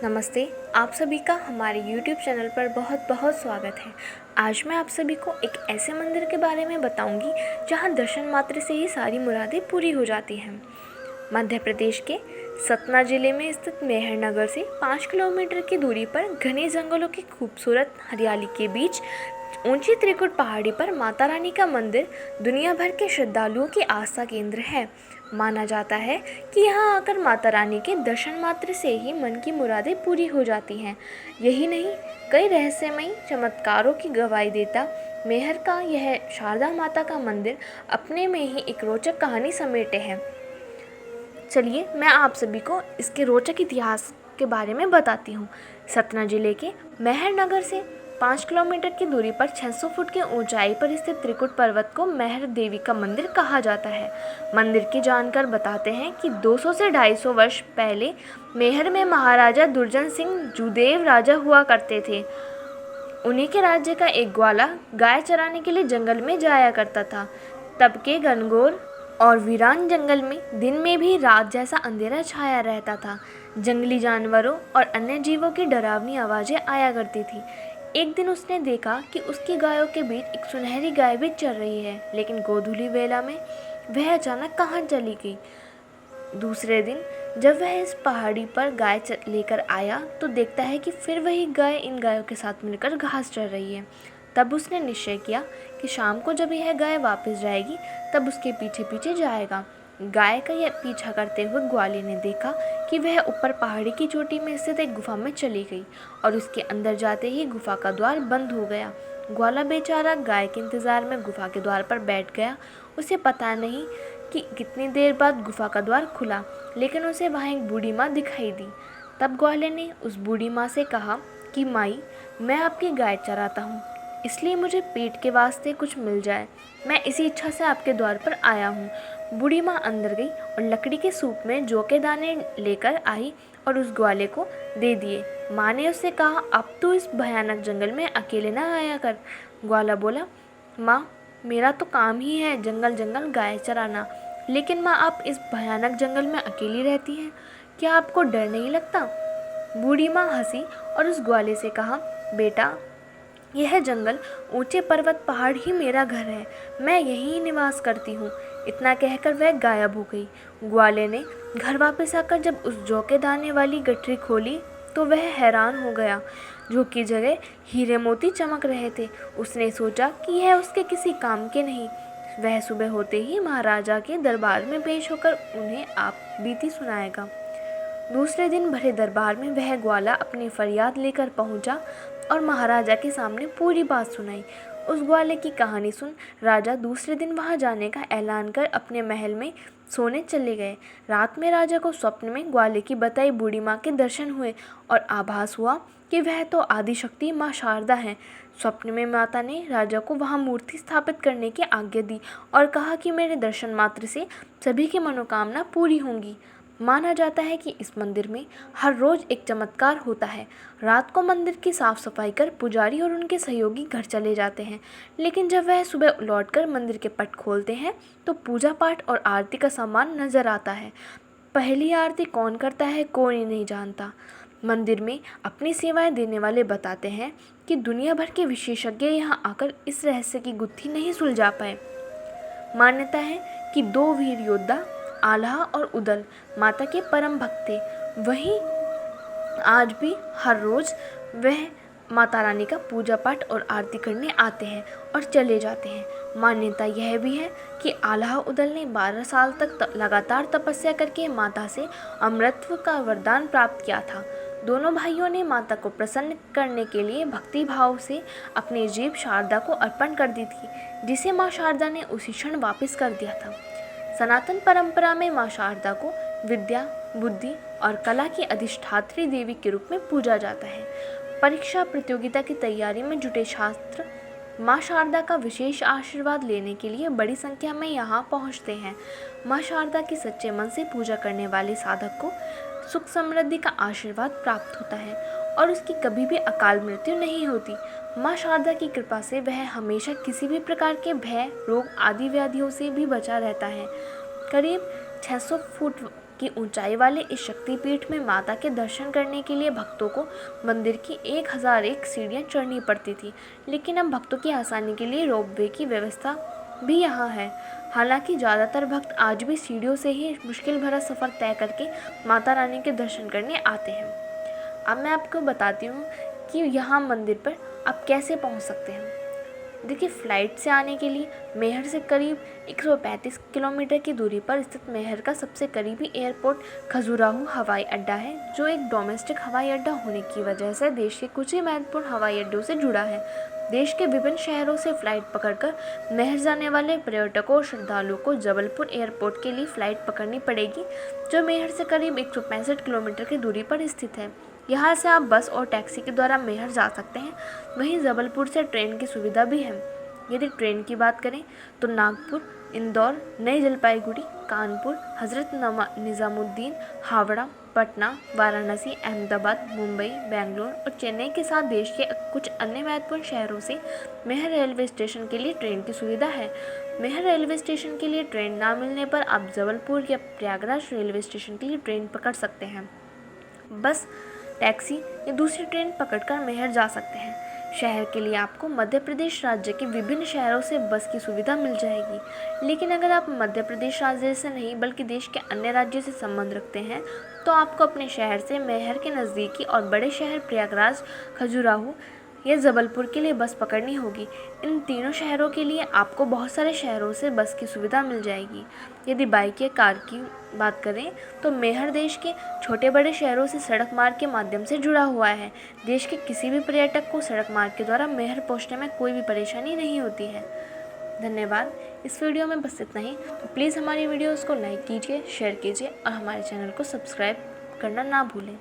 नमस्ते। आप सभी का हमारे YouTube चैनल पर बहुत बहुत स्वागत है। आज मैं आप सभी को एक ऐसे मंदिर के बारे में बताऊंगी जहां दर्शन मात्र से ही सारी मुरादें पूरी हो जाती हैं। मध्य प्रदेश के सतना जिले में स्थित मेहर नगर से 5 किलोमीटर की दूरी पर घने जंगलों की खूबसूरत हरियाली के बीच ऊंची त्रिकुट पहाड़ी पर माता रानी का मंदिर दुनिया भर के श्रद्धालुओं की आस्था केंद्र है। माना जाता है कि यहाँ आकर माता रानी के दर्शन मात्र से ही मन की मुरादें पूरी हो जाती हैं। यही नहीं, कई रहस्यमयी चमत्कारों की गवाही देता मेहर का यह शारदा माता का मंदिर अपने में ही एक रोचक कहानी समेटे है। चलिए मैं आप सभी को इसके रोचक इतिहास के बारे में बताती हूँ। सतना जिले के मेहर नगर से 5 किलोमीटर की दूरी पर 600 फुट की ऊंचाई पर स्थित त्रिकुट पर्वत को मेहर देवी का मंदिर कहा जाता है। मंदिर की जानकार बताते हैं कि 200 से 250 वर्ष पहले मेहर में महाराजा दुर्जन सिंह जुदेव राजा हुआ करते थे। उन्हीं के राज्य का एक ग्वाला गाय चराने के लिए जंगल में जाया करता था। तब के घनघोर और वीरान जंगल में दिन में भी रात जैसा अंधेरा छाया रहता था। जंगली जानवरों और अन्य जीवों की डरावनी आवाज़ें आया करती थी। एक दिन उसने देखा कि उसकी गायों के बीच एक सुनहरी गाय भी चल रही है, लेकिन गोधूली वेला में वह अचानक कहाँ चली गई। दूसरे दिन जब वह इस पहाड़ी पर गाय लेकर आया तो देखता है कि फिर वही गाय इन गायों के साथ मिलकर घास चर रही है। तब उसने निश्चय किया कि शाम को जब यह गाय वापस जाएगी तब उसके पीछे पीछे जाएगा। गाय का यह पीछा करते हुए ग्वाले ने देखा कि वह ऊपर पहाड़ी की चोटी में स्थित एक गुफा में चली गई और उसके अंदर जाते ही गुफा का द्वार बंद हो गया। ग्वाला बेचारा गाय के इंतज़ार में गुफा के द्वार पर बैठ गया। उसे पता नहीं कि कितनी देर बाद गुफा का द्वार खुला, लेकिन उसे वहाँ एक बूढ़ी माँ दिखाई दी। तब ग्वाले ने उस बूढ़ी माँ से कहा कि माई, मैं आपकी गाय चराता हूँ, इसलिए मुझे पेट के वास्ते कुछ मिल जाए। मैं इसी इच्छा से आपके द्वार पर आया हूँ। बूढ़ी माँ अंदर गई और लकड़ी के सूप में जौ के दाने लेकर आई और उस ग्वाले को दे दिए। माँ ने उससे कहा, अब तू इस भयानक जंगल में अकेले ना आया कर। ग्वाला बोला, माँ, मेरा तो काम ही है जंगल जंगल गाय चराना, लेकिन माँ आप इस भयानक जंगल में अकेली रहती हैं, क्या आपको डर नहीं लगता? बूढ़ी माँ हंसी और उस ग्वाले से कहा, बेटा, यह जंगल, ऊंचे पर्वत पहाड़ ही मेरा घर है, मैं यहीं निवास करती हूँ। इतना कहकर वह गायब हो गई। ग्वाले ने घर वापस आकर जब उस जौ के दाने वाली गठरी खोली तो वह हैरान हो गया। जौ की जगह हीरे मोती चमक रहे थे। उसने सोचा कि यह उसके किसी काम के नहीं। वह सुबह होते ही महाराजा के दरबार में पेश होकर उन्हें आप बीती सुनाएगा। दूसरे दिन भरे दरबार में वह ग्वाला अपनी फरियाद लेकर पहुंचा और महाराजा के सामने पूरी बात सुनाई। उस ग्वाले की कहानी सुन राजा दूसरे दिन वहां जाने का ऐलान कर अपने महल में सोने चले गए। रात में राजा को स्वप्न में ग्वाले की बताई बूढ़ी माँ के दर्शन हुए और आभास हुआ कि वह तो आदिशक्ति माँ शारदा हैं। स्वप्न में माता ने राजा को वहां मूर्ति स्थापित करने की आज्ञा दी और कहा कि मेरे दर्शन मात्र से सभी की मनोकामना पूरी होंगी। माना जाता है कि इस मंदिर में हर रोज एक चमत्कार होता है। रात को मंदिर की साफ सफाई कर पुजारी और उनके सहयोगी घर चले जाते हैं, लेकिन जब वह सुबह लौटकर मंदिर के पट खोलते हैं तो पूजा पाठ और आरती का सामान नजर आता है। पहली आरती कौन करता है कोई नहीं जानता। मंदिर में अपनी सेवाएं देने वाले बताते हैं कि दुनिया भर के विशेषज्ञ यहाँ आकर इस रहस्य की गुत्थी नहीं सुलझा पाए। मान्यता है कि दो वीर योद्धा आल्हा और उदल माता के परम भक्त थे। वहीं आज भी हर रोज वह माता रानी का पूजा पाठ और आरती करने आते हैं और चले जाते हैं। मान्यता यह भी है कि आल्हा उदल ने 12 साल तक लगातार तपस्या करके माता से अमरत्व का वरदान प्राप्त किया था। दोनों भाइयों ने माता को प्रसन्न करने के लिए भक्ति भाव से अपनी जीभ शारदा को अर्पण कर दी थी, जिसे माँ शारदा ने उसी क्षण वापस कर दिया था। सनातन परंपरा में माँ शारदा को विद्या, बुद्धि और कला की अधिष्ठात्री देवी के रूप में पूजा जाता है। परीक्षा प्रतियोगिता की तैयारी में जुटे छात्र माँ शारदा का विशेष आशीर्वाद लेने के लिए बड़ी संख्या में यहाँ पहुँचते हैं। माँ शारदा की सच्चे मन से पूजा करने वाले साधक को सुख समृद्धि का आशीर्वाद प्राप्त होता है और उसकी कभी भी अकाल मृत्यु नहीं होती। माँ शारदा की कृपा से वह हमेशा किसी भी प्रकार के भय, रोग आदि व्याधियों से भी बचा रहता है। करीब 600 फुट की ऊंचाई वाले इस शक्तिपीठ में माता के दर्शन करने के लिए भक्तों को मंदिर की 1001 सीढ़ियाँ चढ़नी पड़ती थी, लेकिन अब भक्तों की आसानी के लिए रोपवे की व्यवस्था भी यहाँ है। हालांकि ज़्यादातर भक्त आज भी सीढ़ियों से ही मुश्किल भरा सफ़र तय करके माता रानी के दर्शन करने आते हैं। अब मैं आपको बताती हूँ कि यहाँ मंदिर पर आप कैसे पहुँच सकते हैं। देखिए, फ़्लाइट से आने के लिए मैहर से करीब 135 किलोमीटर की दूरी पर स्थित मैहर का सबसे करीबी एयरपोर्ट खजुराहो हवाई अड्डा है, जो एक डोमेस्टिक हवाई अड्डा होने की वजह से देश के कुछ ही महत्वपूर्ण हवाई अड्डों से जुड़ा है। देश के विभिन्न शहरों से फ़्लाइट पकड़कर मैहर जाने वाले पर्यटकों और श्रद्धालुओं को जबलपुर एयरपोर्ट के लिए फ़्लाइट पकड़नी पड़ेगी, जो मैहर से करीब 165 किलोमीटर की दूरी पर स्थित है। यहाँ से आप बस और टैक्सी के द्वारा मैहर जा सकते हैं। वहीं जबलपुर से ट्रेन की सुविधा भी है। यदि ट्रेन की बात करें तो नागपुर, इंदौर, नई जलपाईगुड़ी, कानपुर, हज़रत निज़ामुद्दीन, हावड़ा, पटना, वाराणसी, अहमदाबाद, मुंबई, बेंगलुरु और चेन्नई के साथ देश के कुछ अन्य महत्वपूर्ण शहरों से मैहर रेलवे स्टेशन के लिए ट्रेन की सुविधा है। मैहर रेलवे स्टेशन के लिए ट्रेन ना मिलने पर आप जबलपुर या प्रयागराज रेलवे स्टेशन के लिए ट्रेन पकड़ सकते हैं। बस, टैक्सी या दूसरी ट्रेन पकड़कर मैहर जा सकते हैं। शहर के लिए आपको मध्य प्रदेश राज्य के विभिन्न शहरों से बस की सुविधा मिल जाएगी। लेकिन अगर आप मध्य प्रदेश राज्य से नहीं बल्कि देश के अन्य राज्यों से संबंध रखते हैं तो आपको अपने शहर से मैहर के नज़दीकी और बड़े शहर प्रयागराज, खजुराहो या जबलपुर के लिए बस पकड़नी होगी। इन तीनों शहरों के लिए आपको बहुत सारे शहरों से बस की सुविधा मिल जाएगी। यदि बाइक या कार की बात करें तो मैहर देश के छोटे बड़े शहरों से सड़क मार्ग के माध्यम से जुड़ा हुआ है। देश के किसी भी पर्यटक को सड़क मार्ग के द्वारा मैहर पहुंचने में कोई भी परेशानी नहीं होती है। धन्यवाद। इस वीडियो में बस इतना ही। तो प्लीज़ हमारी वीडियोज़ को लाइक कीजिए, शेयर कीजिए और हमारे चैनल को सब्सक्राइब करना ना भूलें।